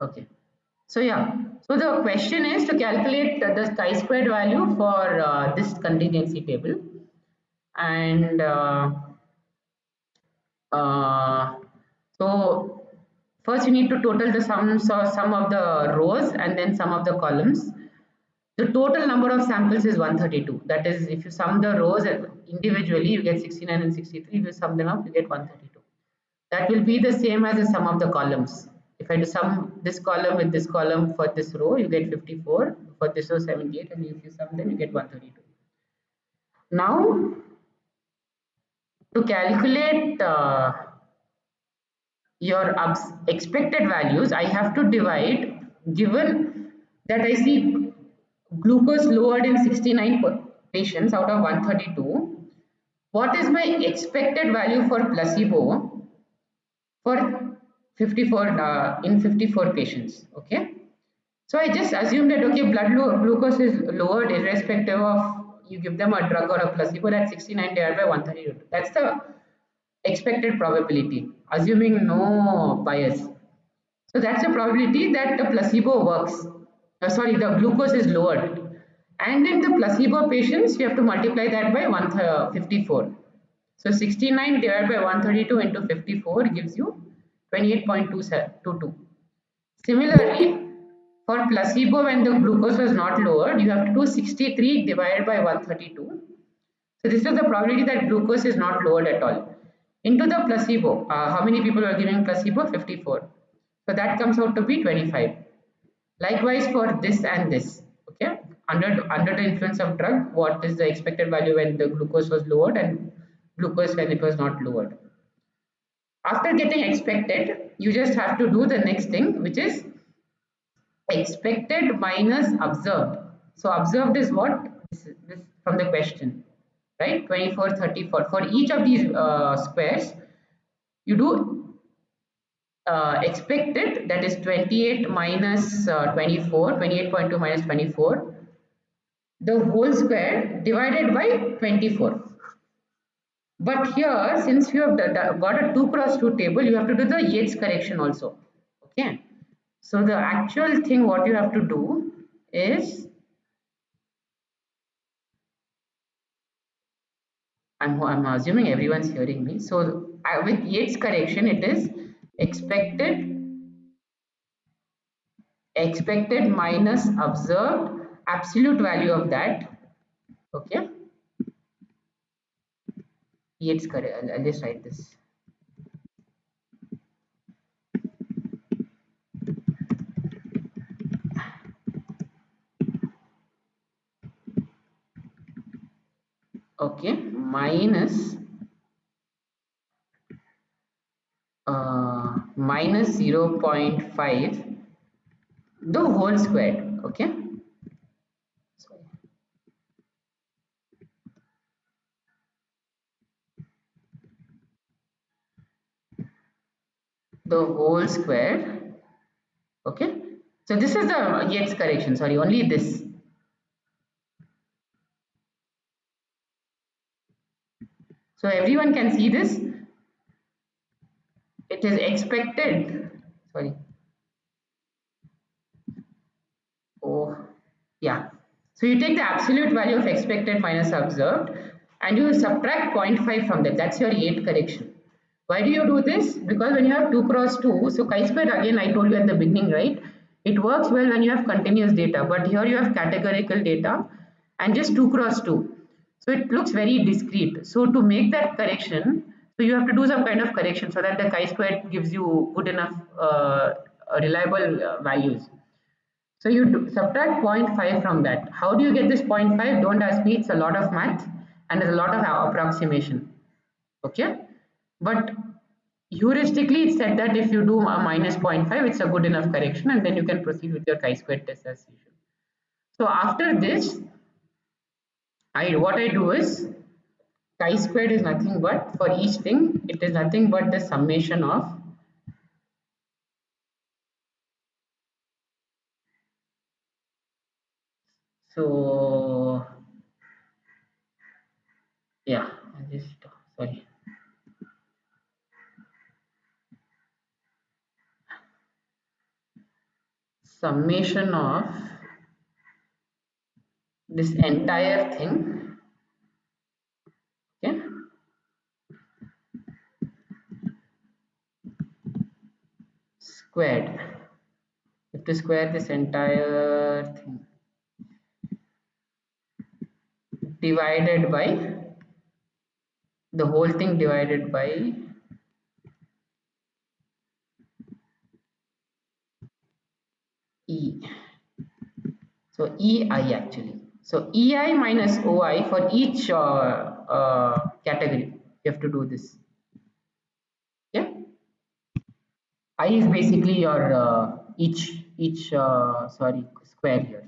Okay. So yeah, so the question is to calculate the chi-squared value for this contingency table, and uh, so first you need to total the sums or sum of the rows and then sum of the columns. The total number of samples is 132. That is, if you sum the rows individually, you get 69 and 63. If you sum them up, you get 132. That will be the same as the sum of the columns. If I do sum this column with this column for this row, you get 54. For this row, 78. And if you sum them, you get 132. Now, to calculate your expected values, I have to divide, given that I see glucose lowered in 69 patients out of 132, what is my expected value for placebo for 54 in 54 patients? Okay, so I just assume that okay, blood glucose is lowered irrespective of you give them a drug or a placebo. That's 69 divided by 132. That's the expected probability, assuming no bias. So that's a probability that the placebo works. Sorry, the glucose is lowered. And in the placebo patients, you have to multiply that by 154. So 69 divided by 132 into 54 gives you 28.22. Similarly, for placebo, when the glucose was not lowered, you have to do 63 divided by 132. So this is the probability that glucose is not lowered at all. Into the placebo, how many people are giving placebo? 54. So that comes out to be 25. Likewise for this and this. Okay, under the influence of drug, what is the expected value when the glucose was lowered and glucose when it was not lowered? After getting expected, you just have to do the next thing, which is expected minus observed. So observed is what? This from the question, right? 24, 34. For each of these squares, you do expected, that is 28 minus 24, 28.2 minus 24, the whole square divided by 24. But here, since you have got a 2 cross 2 table, you have to do the Yates correction also. Okay. So the actual thing what you have to do is, I'm assuming everyone's hearing me. So with Yates correction, it is expected minus observed absolute value of that. Okay. Yates correct. I'll just write this. Okay. Minus 0.5 the whole squared. Okay. Sorry. The whole square. Okay. So this is the Yates correction. Sorry, only this. So everyone can see this. It is expected. Sorry. Oh, yeah. So you take the absolute value of expected minus observed and you subtract zero point 0.5 from that. That's your Yates correction. Why do you do this? Because when you have 2 cross 2, so chi-square again I told you at the beginning, right? It works well when you have continuous data, but here you have categorical data and just 2 cross 2. So it looks very discrete. So to make that correction, so you have to do some kind of correction so that the chi-square gives you good enough reliable values. So you subtract zero point 0.5 from that. How do you get this zero point 0.5? Don't ask me. It's a lot of math and there's a lot of approximation. Okay, but heuristically it said that if you do a minus zero point 0.5, it's a good enough correction, and then you can proceed with your chi-square test as usual. So after this, what I do is chi-squared is nothing but, for each thing, it is nothing but the summation of so yeah, I just sorry. summation of this entire thing, okay, squared. You have to square this entire thing divided by the whole thing divided by E. So EI actually. So EI minus OI for each category. You have to do this. Yeah. I is basically your each sorry square here.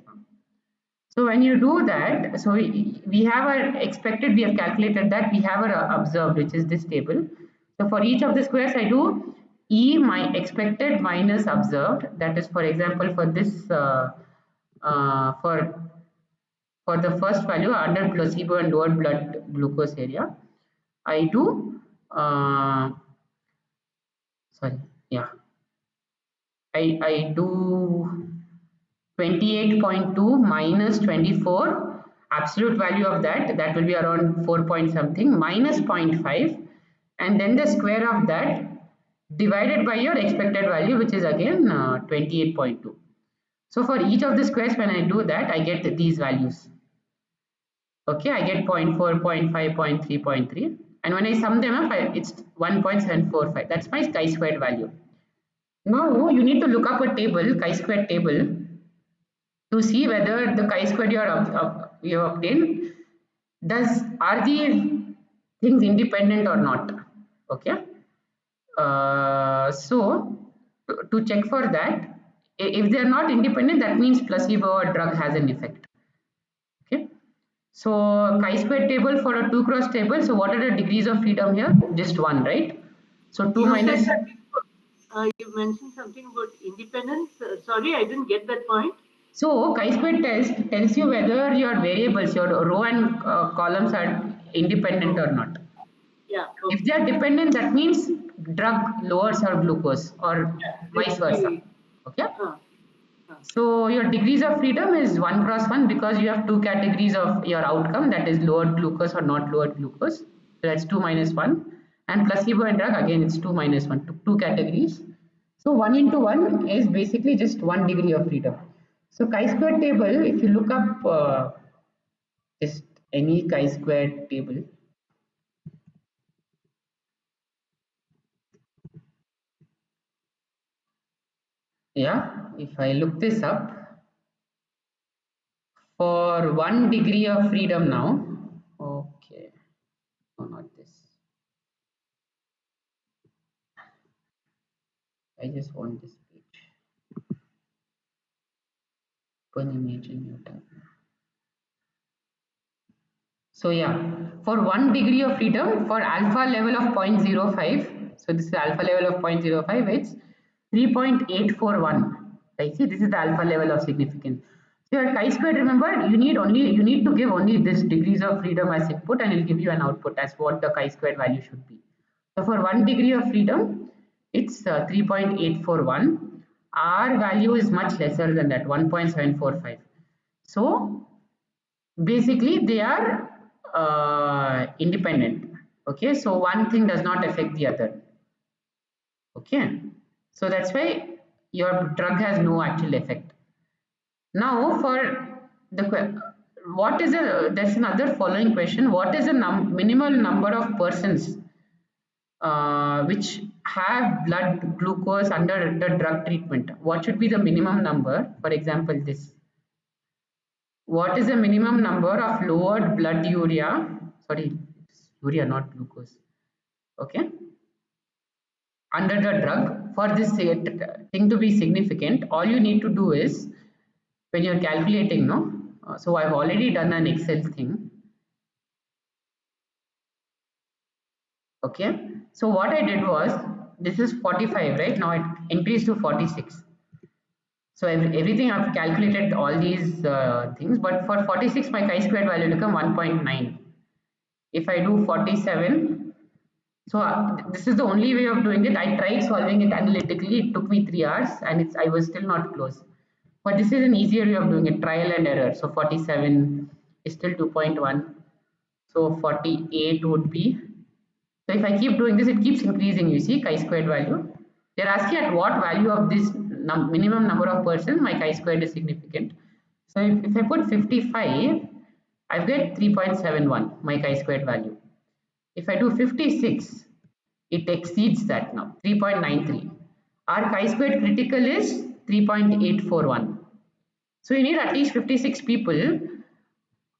So when you do that, so we have our expected, we have calculated that, we have our observed, which is this table. So for each of the squares, I do E my expected minus observed. That is, for example, for this uh, for for the first value under placebo and lower blood glucose area, I do sorry, yeah, I do 28.2 minus 24, absolute value of that will be around 4 point something, minus zero point 0.5, and then the square of that divided by your expected value, which is again 28.2. So for each of the squares, when I do that, I get these values. Okay, I get 0 0.4, 0 0.5, 0 0.3, 0 0.3, and when I sum them up, it's 1.745. That's my chi-squared value. Now you need to look up a table, chi-squared table, to see whether the chi-squared you have obtained, are the things independent or not. Okay. So to check for that, if they are not independent, that means placebo or drug has an effect. Okay. So chi-square table for a 2 cross table. So what are the degrees of freedom here? Just one, right? So 2 You said minus. something. You mentioned something about independence. Sorry, I didn't get that point. So chi-square test tells you whether your variables, your row and columns are independent Oh, or not. yeah. If Okay. they are dependent, that means drug lowers our glucose or Yeah. vice versa. Basically, Okay. uh, uh, So your degrees of freedom is 1 cross 1 because you have two categories of your outcome, that is lowered glucose or not lowered glucose. So that's 2 minus 1. And placebo and drug, again it's 2 minus 1, two categories. So 1 into 1 is basically just 1 degree of freedom. So chi-square table, if you look up just any chi-square table, yeah, if I look this up, for 1 degree of freedom now, okay, no, not this. I just want this page. Open image in new tab. So yeah, for 1 degree of freedom for alpha level of 0.05, so this is alpha level of 0.05, it's 3.841. I see this is the alpha level of significance. So your chi-square, remember, you need to give only this degrees of freedom as input, and it'll give you an output as what the chi-square value should be. So for 1 degree of freedom, it's 3.841. Our value is much lesser than that, 1.745. So basically they are independent. Okay, so one thing does not affect the other. Okay, so that's why your drug has no actual effect. Now for the what is a, there's another following question, what is the minimal number of persons which have blood glucose under the drug treatment? What should be the minimum number? For example, this, what is the minimum number of lowered blood urea? Sorry, it's urea, not glucose. Okay, under the drug for this thing to be significant, all you need to do is when you're calculating, no. So I've already done an Excel thing. Okay, so what I did was, this is 45, right? Now it increased to 46. So everything I've calculated all these things, but for 46, my chi-square value will become 1.9. If I do 47, so this is the only way of doing it. I tried solving it analytically. It took me 3 hours, and I was still not close. But this is an easier way of doing it, trial and error. So 47 is still 2.1. So 48 would be, so if I keep doing this, it keeps increasing, you see, chi-squared value. They're asking at what value of this minimum number of persons my chi-squared is significant. So if I put 55, I get 3.71, my chi-squared value. If I do 56, it exceeds that now, 3.93. Our chi-squared critical is 3.841. So you need at least 56 people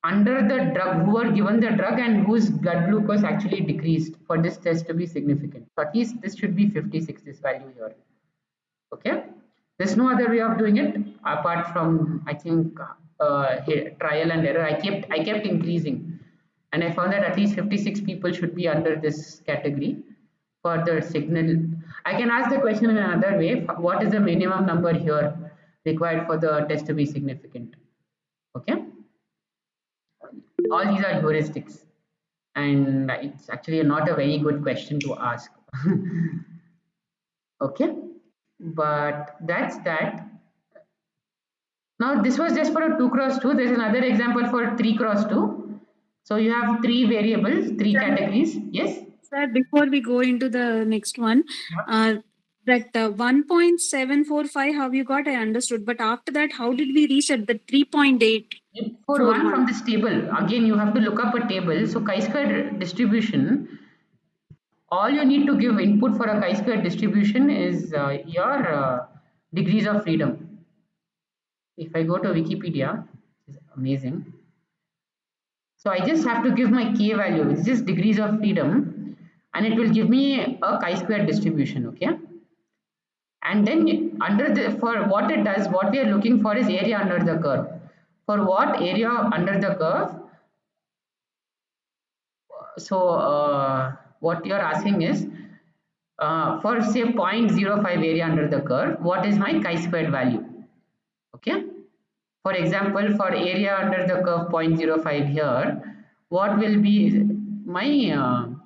under the drug who are given the drug and whose blood glucose actually decreased for this test to be significant. So at least this should be 56, this value here. Okay. There's no other way of doing it apart from, I think, trial and error. I kept increasing, and I found that at least 56 people should be under this category for the signal. I can ask the question in another way: what is the minimum number here required for the test to be significant? Okay, all these are heuristics, and it's actually not a very good question to ask. Okay, but that's that. Now this was just for a 2 cross 2. There's another example for 3 cross 2. So you have three variables, three Sir, categories. Yes? sir, before we go into the next one, uh, that 1.745, how you got, I understood. But after that, how did we reach at the For one 3.841? from this table, again you have to look up a table. So chi-square distribution, all you need to give input for a chi-square distribution is your degrees of freedom. If I go to Wikipedia, it's amazing. So I just have to give my k value, which is degrees of freedom, and it will give me a chi-square distribution, okay? And then under the, for what it does, what we are looking for is area under the curve. For what area under the curve? So what you are asking is, for say 0.05 area under the curve, what is my chi-squared value? Okay. For example, for area under the curve 0.05 here, what will be my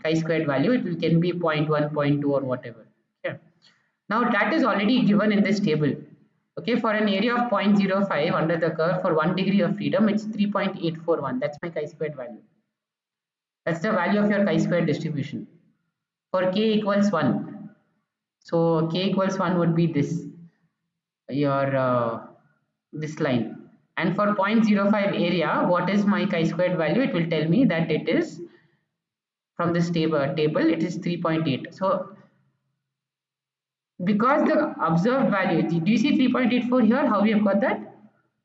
chi-squared value? It can be zero point 0.1, zero point 0.2 or whatever. Okay. Now that is already given in this table. Okay, for an area of zero point 0.05 under the curve for 1 degree of freedom, it's 3.841. That's my chi-squared value. That's the value of your chi-squared distribution. For k equals 1. So k equals 1 would be this, your this line. And for 0.05 area, what is my chi-squared value? It will tell me that it is, from this table it is 3.8. So because the observed value, do you see 3.84 here? How we have got that?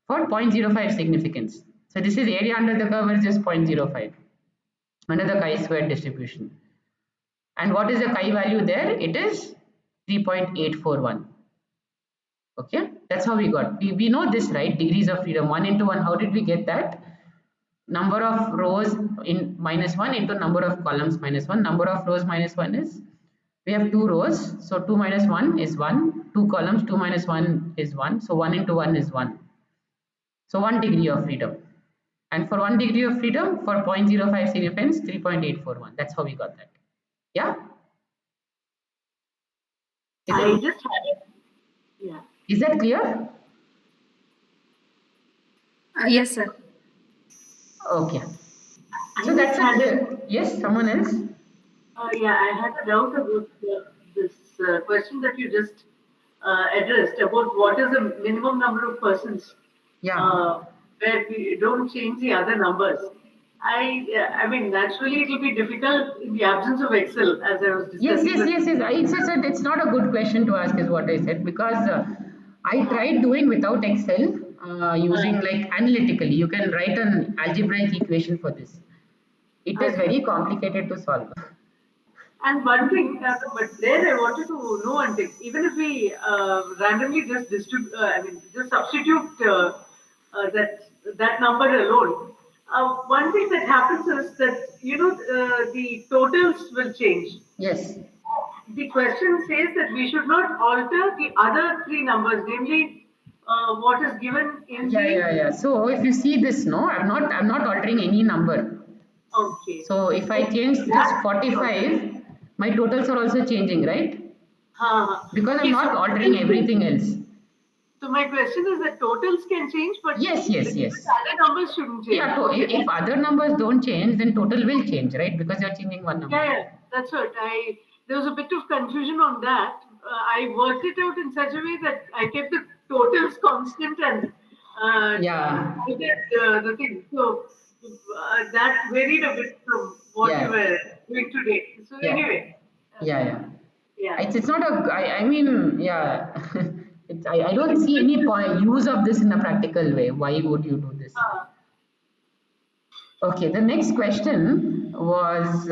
For 0.05 significance. So this is area under the curve is just 0.05 under the chi-squared distribution. And what is the chi value there? It is 3.841. Okay, that's how we got. We know this, right? Degrees of freedom, 1 into 1. How did we get that? Number of rows in minus 1 into number of columns minus 1. Number of rows minus 1 is, we have 2 rows. So 2 minus 1 is 1. 2 columns, 2 minus 1 is 1. So 1 into 1 is 1. So 1 degree of freedom. And for 1 degree of freedom, for 0.05 significance, 3.841. That's how we got that. Yeah? Is I it, just had it. Yeah. is that clear? Yes, sir. Okay. I So just that's had a it. Yes, someone else? yeah, I had a doubt about this question that you just addressed about what is the minimum number of persons Yeah. uh, where we don't change the other numbers. I mean, naturally it will be difficult in the absence of Excel, as I was Yes, discussing yes, with. yes, yes. It's not a good question to ask, is what I said, because I Uh, tried doing without Excel, using uh, like analytically. You can write an algebraic equation for this. It is okay. very complicated to solve. And one thing, but there I wanted to know one thing. Even if we randomly just distribute, I mean, just substitute that number alone. One thing that happens is that the totals will change. Yes. The question says that we should not alter the other three numbers, namely what is given in Yeah, the. yeah, yeah. So if you see this, no, I'm not altering any number. Okay. So if I Okay. change In this that case, 45, my totals are also changing, right? uh, Because I'm okay. So not altering everything else. So my question is that totals can change, but Yes, yes, the yes. other numbers shouldn't change. Yeah, Okay. if other numbers don't change, then total will change, right? Because you're changing one number. Yeah, that's what I. There was a bit of confusion on that. I worked it out in such a way that I kept the totals constant and Yeah, added the thing. So that varied a bit from what we yeah, were doing today. So yeah, anyway, yeah, yeah. yeah. It's not a, I mean, yeah. I don't see any point, use of this in a practical way. Why would you do this? Uh, Okay, the next question was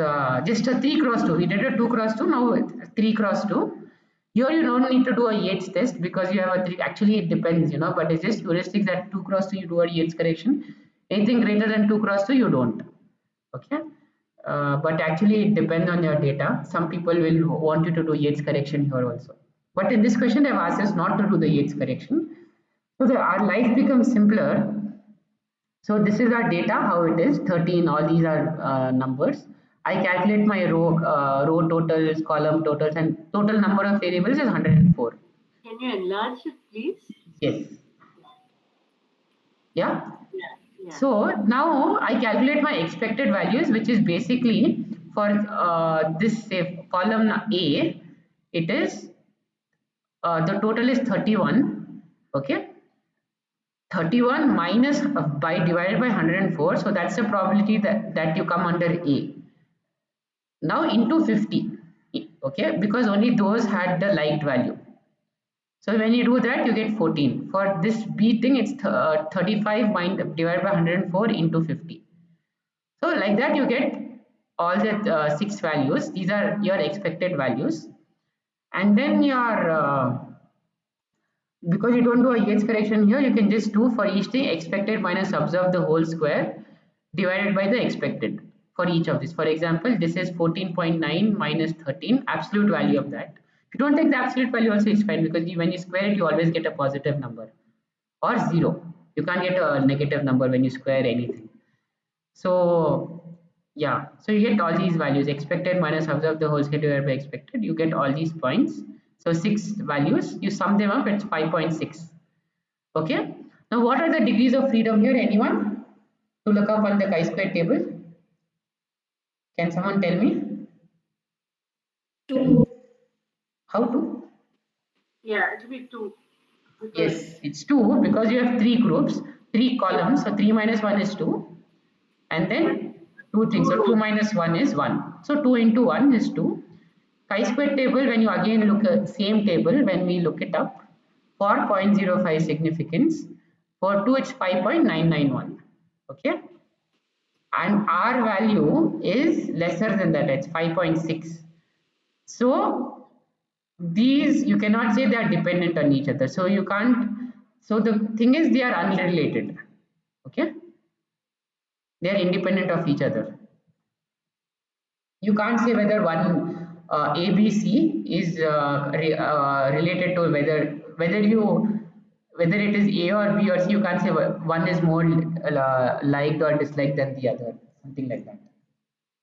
just a 3 cross 2. We did a 2 cross 2, now it's 3 cross 2. Here you don't need to do a Yates test because you have a 3. Actually, it depends, but it's just heuristic that 2 cross 2 you do a Yates correction. Anything greater than 2 cross 2 you don't. Okay, but actually it depends on your data. Some people will want you to do Yates correction here also. But in this question, they've asked us not to do the Yates correction. So our life becomes simpler. So this is our data, how it is, 13, all these are numbers. I calculate my row totals, column totals, and total number of variables is 104. can you enlarge it, please? Yes. Yeah. Yeah, yeah. So now I calculate my expected values, which is basically for this say column A, it is the total is 31. Okay. 31 minus by divided by 104, so that's the probability that you come under A. Now into 50, okay, because only those had the liked value. So when you do that, you get 14. For this B thing, it's 35 divided by 104 into 50. So like that, you get all the 6 values. These are your expected values. And then your because you don't do a Yates correction here, you can just do for each thing expected minus observed the whole square divided by the expected for each of these. For example, this is 14.9 minus 13, absolute value of that. If you don't take the absolute value also, it's fine because when you square it, you always get a positive number or 0. You can't get a negative number when you square anything. So yeah, so you get all these values expected minus observed the whole square divided by expected. You get all these points. So 6 values, you sum them up, it's 5.6. Okay. Now what are the degrees of freedom here? Anyone to look up on the chi-square table? Can someone tell me? Two. How to? Yeah, it will be two because Yes, it's 2 because you have 3 groups, 3 yeah, columns. So 3 minus 1 is 2. And and then 2 two things. So 2 rows. minus 1 is 1. So 2 into 1 is 2. Chi-square table, when you again look at same table, when we look it up, for 0.05 significance, for 2 it's 5.991. Okay. And R value is lesser than that, it's 5.6. So these you cannot say they are dependent on each other. So you can't, so the thing is they are unrelated. Okay. They are independent of each other. You can't say whether one ABC is related to whether it is A or B or C. You can't say one is more liked or disliked than the other, something like that.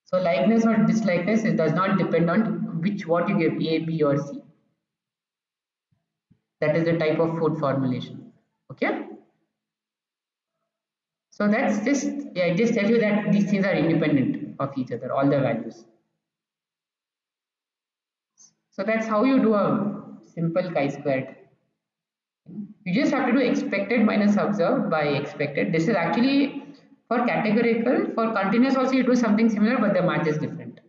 So likeness or dislikeness, it does not depend on what you give, A, B or C. That is the type of food formulation. Okay. So that's just, yeah, just tell you that these things are independent of each other, all the values. So that's how you do a simple chi-squared. You just have to do expected minus observed by expected. This is actually for categorical. For continuous also you do something similar, but the math is different.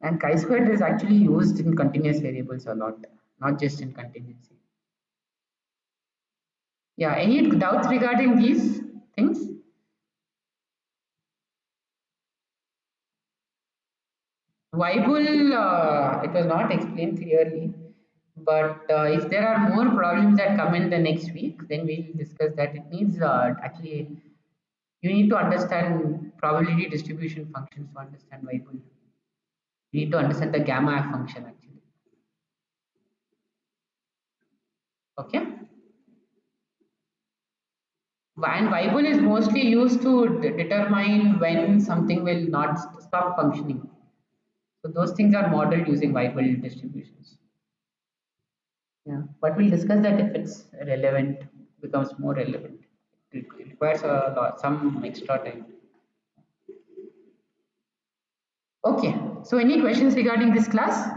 And chi-squared is actually used in continuous variables a lot, not just in continuity. Yeah, any doubts regarding these things? Weibull, it was not explained clearly, but if there are more problems that come in the next week, then we'll discuss that. It needs actually, you need to understand probability distribution functions to understand Weibull. You need to understand the gamma function actually. Okay? And Weibull is mostly used to determine when something will not stop functioning. So those things are modeled using Weibull distributions. Yeah, but we'll discuss that if it's relevant, becomes more relevant. It requires a lot, some extra time. Okay, so any questions regarding this class?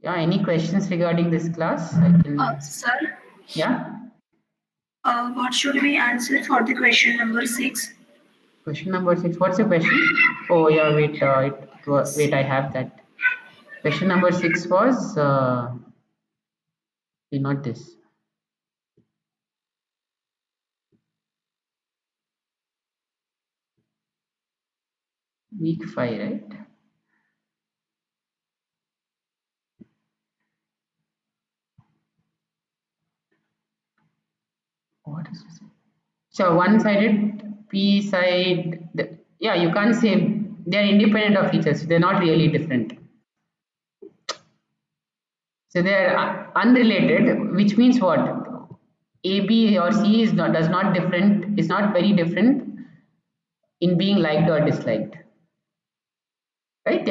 Yeah, any questions regarding this class? I can. Sir, Yeah, what should we answer for the question number 6? question number 6. What's the question? Oh, yeah, wait, wait, I have that. Question number 6 was, not this, week 5, right? What is this? So one-sided P side, yeah, you can't say they're independent of each other. So they're not really different. So they're unrelated, which means what? A, B, or C is not does not different is not very different in being liked or disliked, right?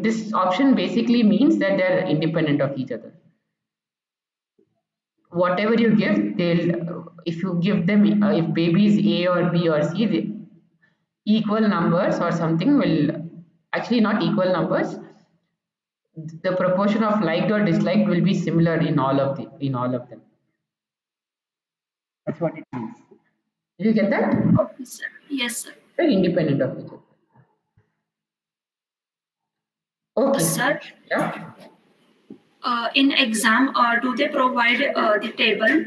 This option basically means that they're independent of each other. Whatever you give, they'll if you give them if babies A or B or C, equal numbers or something will actually not equal numbers. The proportion of liked or disliked will be similar in all of them. That's what it means. Did you get that? Okay, sir. Yes, sir. They're independent of each other. Okay. Sir, Yeah. in exam, do they provide the table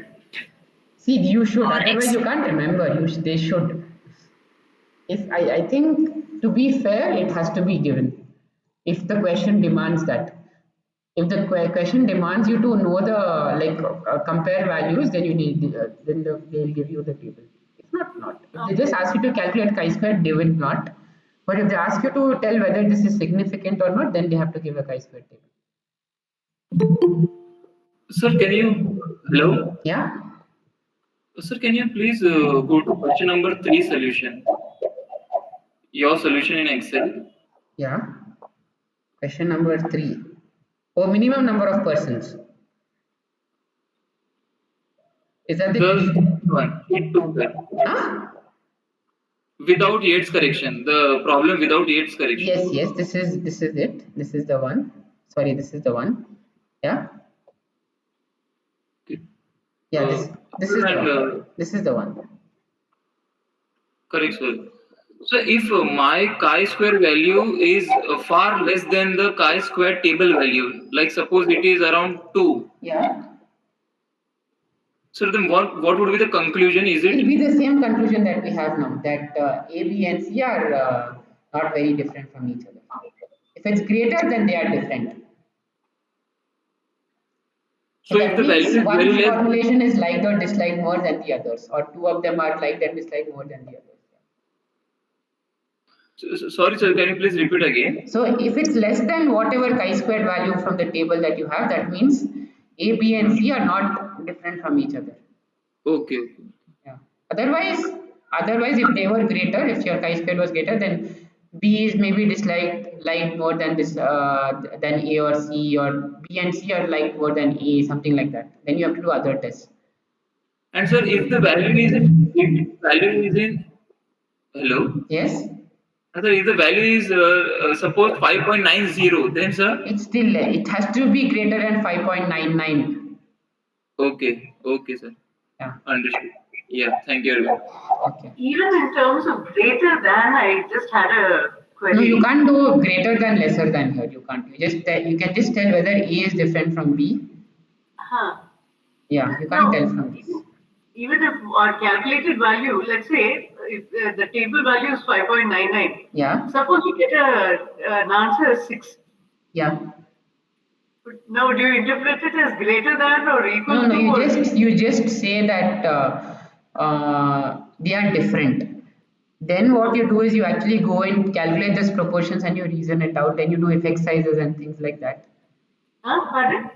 See, you should. or Otherwise, you can't remember. They should. If I think to be fair, it has to be given. If the question demands that. If the question demands you to know the compare values, then you need they'll give you the table. If not. If they just Okay. ask you to calculate chi-square, they will not. But if they ask you to tell whether this is significant or not, then they have to give a chi-square table. Sir, can you hello? Yeah. Sir, can you please go to question number 3 solution? Your solution in Excel. Yeah. Question number 3. Oh, minimum number of persons. Is that the The question? one, sheet 2, sir. Huh? Without Yates correction. The problem without Yates correction. Yes. This is it. This is the one. Sorry, this is the one. Yeah. Okay. Yeah. This is the And one. This is the one. correct, sir. So if my chi-square value is far less than the chi-square table value, like suppose it is around 2, Yeah. so then what would be the conclusion? Is It'll it be the same conclusion that we have now, that A, B, and C are not very different from each other. If it's greater, then they are different. So so if that the means value is very one's less? formulation is liked or disliked more than the others, or two of them are liked and disliked more than the others. Sorry, sir, can you please repeat again? So if it's less than whatever chi-squared value from the table that you have, that means A, B, and C are not different from each other. Okay. Yeah. Otherwise, if they were greater, if your chi-square was greater, then B is maybe liked more than this than A or C, or B and C are liked more than A, something like that. Then you have to do other tests. And sir, if value is in hello, Yes, and sir, if the value is suppose 5.90, then sir, it's still it has to be greater than 5.99. okay, sir, Yeah. understood. Yeah, thank you very much. Okay. Even in terms of greater than, I just had a No, you query. can't do greater than lesser than here. You can't. You can just tell whether A is different from B. Huh. Yeah, you can't tell Now, from this. even if our calculated value, let's say if the table value is 5.99, Yeah. suppose you get an answer as 6. Yeah. Now, do you interpret it as greater than or No, equal no, to or? you just say that they are different. Then what you do is you actually go and calculate these proportions and you reason it out. Then you do effect sizes and things like that. Huh? Pardon?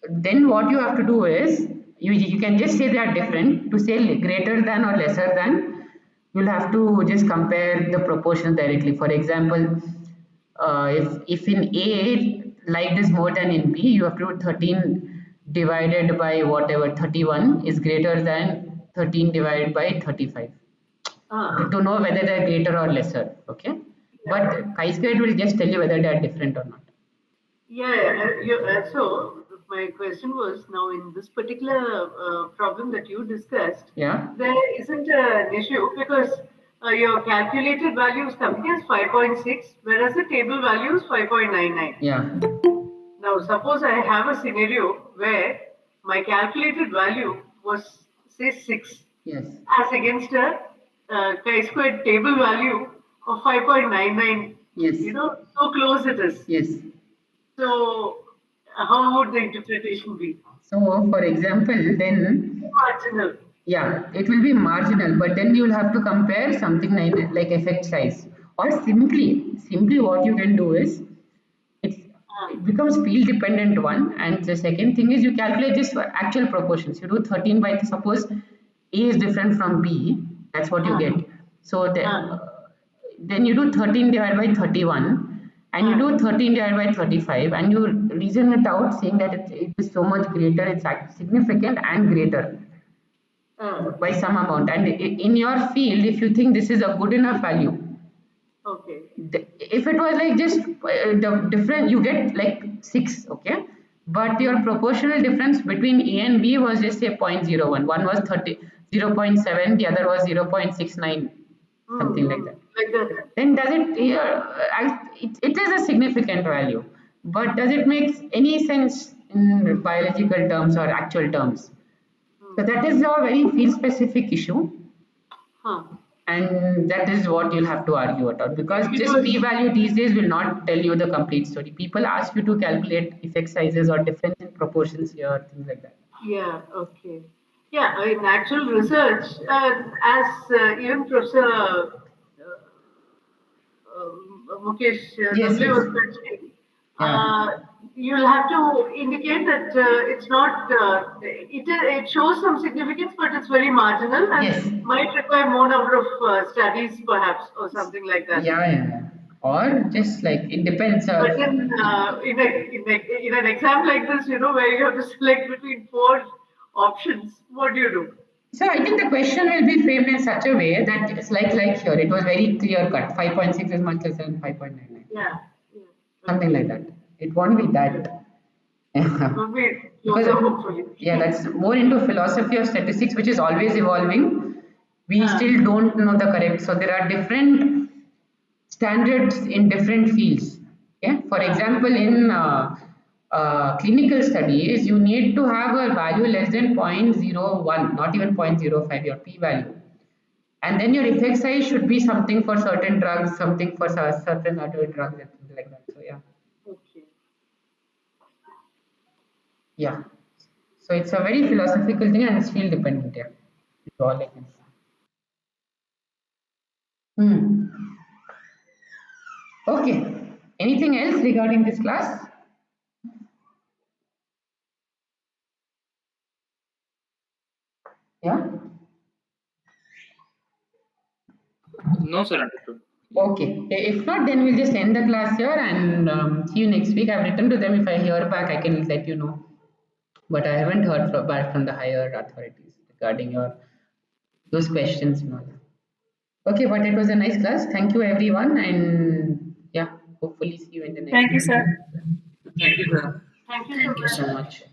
Then what you have to do is you can just say they are different. To say greater than or lesser than, you'll have to just compare the proportions directly. For example, if in A light is more than in B, you have to do 13 divided by whatever 31 is greater than 13 divided by 35 Ah, to know whether they're greater or lesser. Okay, yeah. but chi-squared will just tell you whether they're different or not. So my question was now in this particular problem that you discussed, Yeah, there isn't an issue because your calculated value is coming as 5.6, whereas the table value is 5.99. yeah, Now, suppose I have a scenario where my calculated value was say 6 yes, as against a chi-squared table value of 5.99. yes, So close it is. yes. So, how would the interpretation be? So, for example, then Marginal. yeah, it will be marginal, but then you'll have to compare something like effect size, or simply what you can do is it's Ah, it becomes field dependent one, and the second thing is you calculate just for actual proportions. You do 13 by suppose A is different from B, that's what you ah, get. So ah, then you do 13 divided by 31 and you ah, do 13 divided by 35 and you reason it out saying that it is so much greater, it's significant and greater ah. by some amount, and in your field if you think this is a good enough value, Okay. if it was like just the difference you get like 6, okay, but your Hmm. proportional difference between A and B was just say 0.01, one was 0.7, the other was 0.69, Hmm, something like hmm. that, Like that. then does it it is a significant value, but does it make any sense in biological terms or actual terms? So Hmm. that is a very field specific issue, Huh. and that is what you'll have to argue about, because It just was, p value these days will not tell you the complete story. People ask you to calculate effect sizes or difference in proportions here, things like that. yeah, okay. Yeah, in actual research, as even Professor Mukesh Yes, Damble yes, was mentioning, yeah, you'll have to indicate that it's not, it shows some significance, but it's very marginal and yes, might require more number of studies perhaps or something like that. yeah, or just like it depends But then in an exam like this, where you have to select between four options, what do you do? so I think the question will be framed in such a way that it's like here it was very clear cut, 5.6 is much less than 5.99, Yeah, yeah, something okay. like that. It won't be Okay. that. It will be Because closer, hopefully. yeah, that's more into philosophy of statistics, which is always evolving. We Ah, still don't know the correct. So there are different standards in different fields. Okay, for ah, example, in clinical studies, you need to have a value less than 0.01, not even 0.05, your p value. And then your effect size should be something for certain drugs, something for certain other drugs, and things like that. So yeah, okay. yeah. So it's a very philosophical thing and it's field dependent. Yeah, it's all I can say. Hmm. Okay. Anything else regarding this class? Yeah. No, sir, understood. Okay. If not, then we'll just end the class here and see you next week. I've written to them. If I hear back, I can let you know. But I haven't heard back from the higher authorities regarding your those questions and all. Okay, but it was a nice class. Thank you, everyone, and yeah, hopefully see you in the next Thank you, one. sir. Thank you, sir. Thank you so Thank you much. so much.